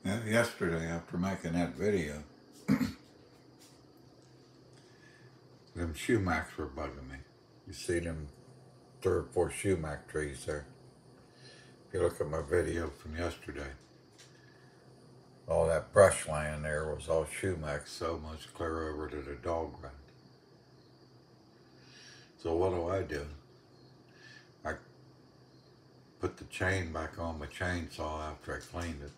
Yeah, yesterday after making that video, them sumacs were bugging me. You see them 3 or 4 sumac trees there. If you look at my video from yesterday, all that brush land there was all sumacs, so much clear over to the dog run. So what do? I put the chain back on my chainsaw after I cleaned it.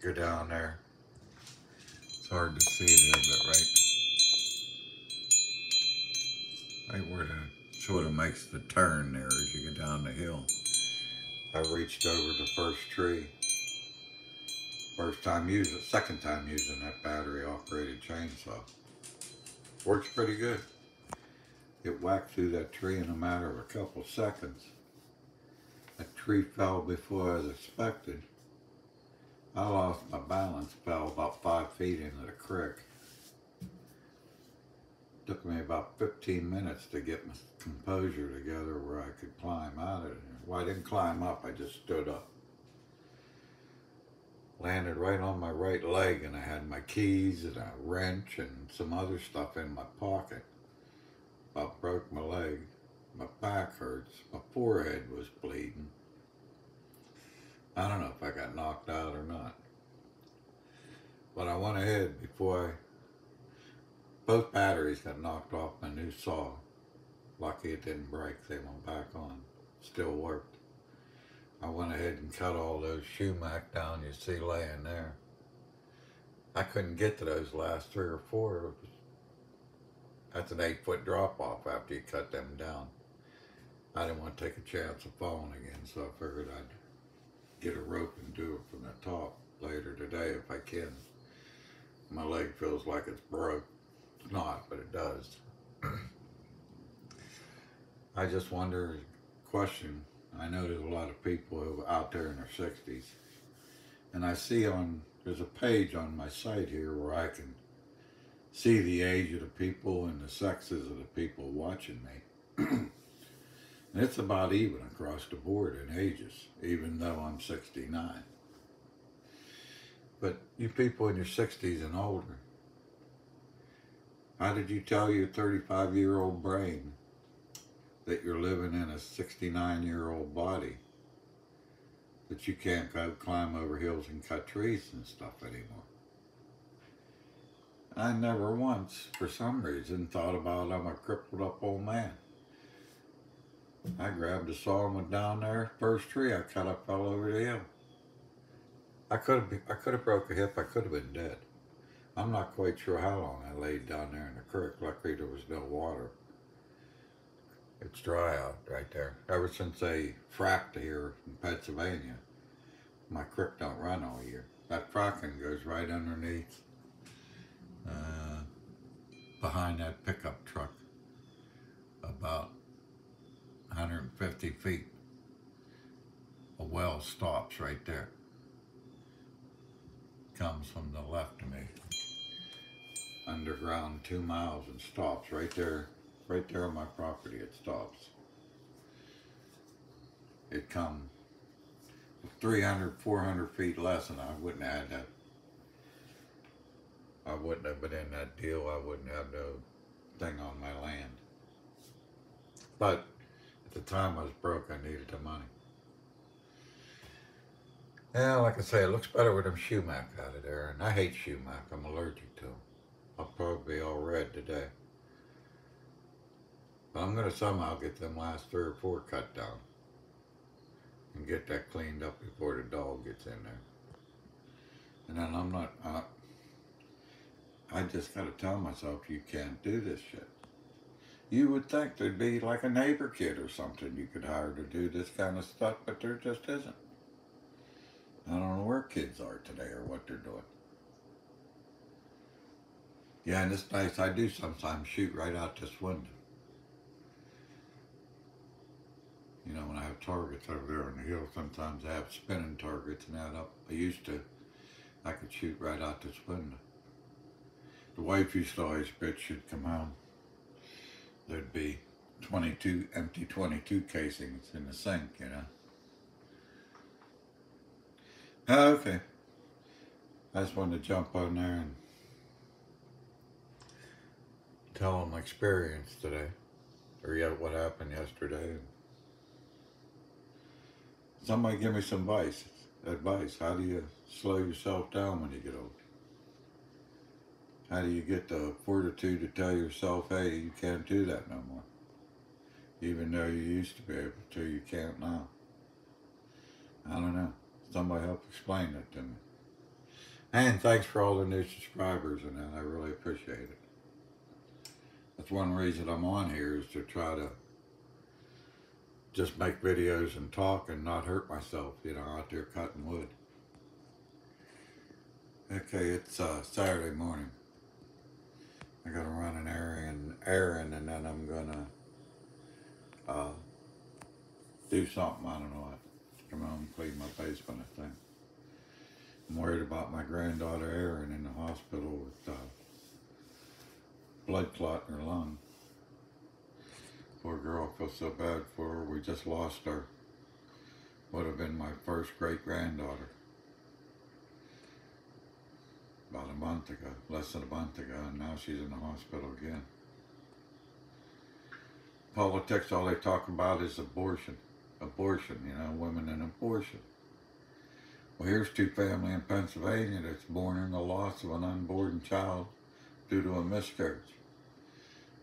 Go down there. It's hard to see there, but right where the sort of makes the turn there as you go down the hill. I reached over the first tree. Second time using that battery operated chainsaw. Works pretty good. It whacked through that tree in a matter of a couple seconds. That tree fell before I was expected. I lost my balance, fell about 5 feet into the creek. Took me about 15 minutes to get my composure together where I could climb out of it. Well, I didn't climb up, I just stood up. Landed right on my right leg, and I had my keys and a wrench and some other stuff in my pocket. About broke my leg. My back hurts. My forehead was bleeding. I don't know if I got knocked out or not. But I went ahead both batteries got knocked off my new saw. Lucky it didn't break. They went back on. Still worked. I went ahead and cut all those sumac down you see laying there. I couldn't get to those last 3 or 4. That's an 8-foot drop off after you cut them down. I didn't want to take a chance of falling again, so I figured I'd get a rope and do it from the top later today if I can. My leg feels like it's broke. It's not, but it does. I just wonder, question, I know there's a lot of people out there in their 60s, and I see there's a page on my site here where I can see the age of the people and the sexes of the people watching me. And it's about even across the board in ages, even though I'm 69. But you people in your 60s and older, how did you tell your 35-year-old brain that you're living in a 69-year-old body, that you can't go climb over hills and cut trees and stuff anymore? I never once, for some reason, thought about I'm a crippled up old man. I grabbed a saw and went down there. First tree I cut, I fell over the hill. I could have broke a hip. I could have been dead. I'm not quite sure how long I laid down there in the creek. Luckily there was no water. It's dry out right there. Ever since they fracked here in Pennsylvania, my creek don't run all year. That fracking goes right underneath, behind that pickup truck, about 150 feet. A well stops right there. Comes from the left of me. Underground 2 miles and stops right there on my property. It stops. It come 300, 400 feet less, and I wouldn't have had that. I wouldn't have been in that deal. I wouldn't have no thing on my land. But at the time I was broke, I needed the money. Yeah, like I say, it looks better with them sumac out of there, and I hate sumac. I'm allergic to them. I'll probably be all red today. But I'm going to somehow get them last 3 or 4 cut down and get that cleaned up before the dog gets in there. And then I just got to tell myself, you can't do this shit. You would think there'd be like a neighbor kid or something you could hire to do this kind of stuff, but there just isn't. I don't know where kids are today or what they're doing. Yeah, and it's nice. I do sometimes shoot right out this window. You know, when I have targets over there on the hill, sometimes I have spinning targets and that up. I could shoot right out this window. The wife used to always bitch she'd come home. There'd be empty 22 casings in the sink, you know. Okay. I just wanted to jump on there and tell them my experience today, or yet what happened yesterday. Somebody give me some advice. Advice. How do you slow yourself down when you get old? How do you get the fortitude to tell yourself, hey, you can't do that no more? Even though you used to be able to, you can't now. I don't know. Somebody help explain it to me. And thanks for all the new subscribers and that. I really appreciate it. That's one reason I'm on here, is to try to just make videos and talk and not hurt myself, you know, out there cutting wood. Okay, it's Saturday morning. I gotta run an errand, and then I'm gonna do something. I don't know what. Come home and clean my basement, I think. I'm worried about my granddaughter Erin in the hospital with blood clot in her lung. Poor girl, feels so bad for her. We just lost her. Would have been my first great granddaughter. About a month ago, less than a month ago, and now she's in the hospital again. Politics, all they talk about is abortion. Abortion, you know, women and abortion. Well, here's two families in Pennsylvania that's mourning the loss of an unborn child due to a miscarriage.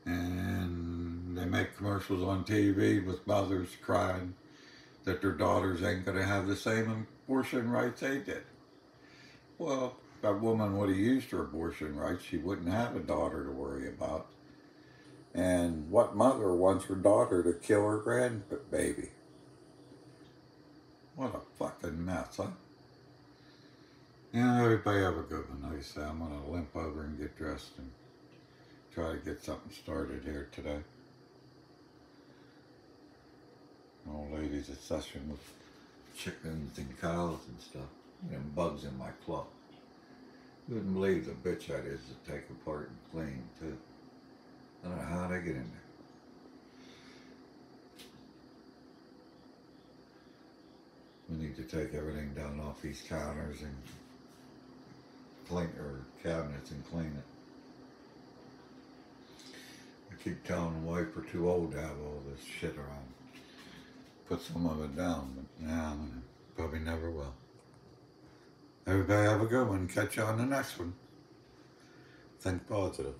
And they make commercials on TV with mothers crying that their daughters ain't going to have the same abortion rights they did. Well, if that woman would have used her abortion rights, she wouldn't have a daughter to worry about. And what mother wants her daughter to kill her grandbaby? What a fucking mess, huh? Yeah, everybody have a good one. Like I say, I'm going to limp over and get dressed and try to get something started here today. An old lady's obsession with chickens and cows and stuff. And bugs in my cloth. You wouldn't believe the bitch that is to take apart and clean, too. I don't know how they get in there. We need to take everything down off these counters and clean, or cabinets, and clean it. I keep telling the wife we're too old to have all this shit around. Put some of it down, but nah, probably never will. Everybody have a good one. Catch you on the next one. Think positive.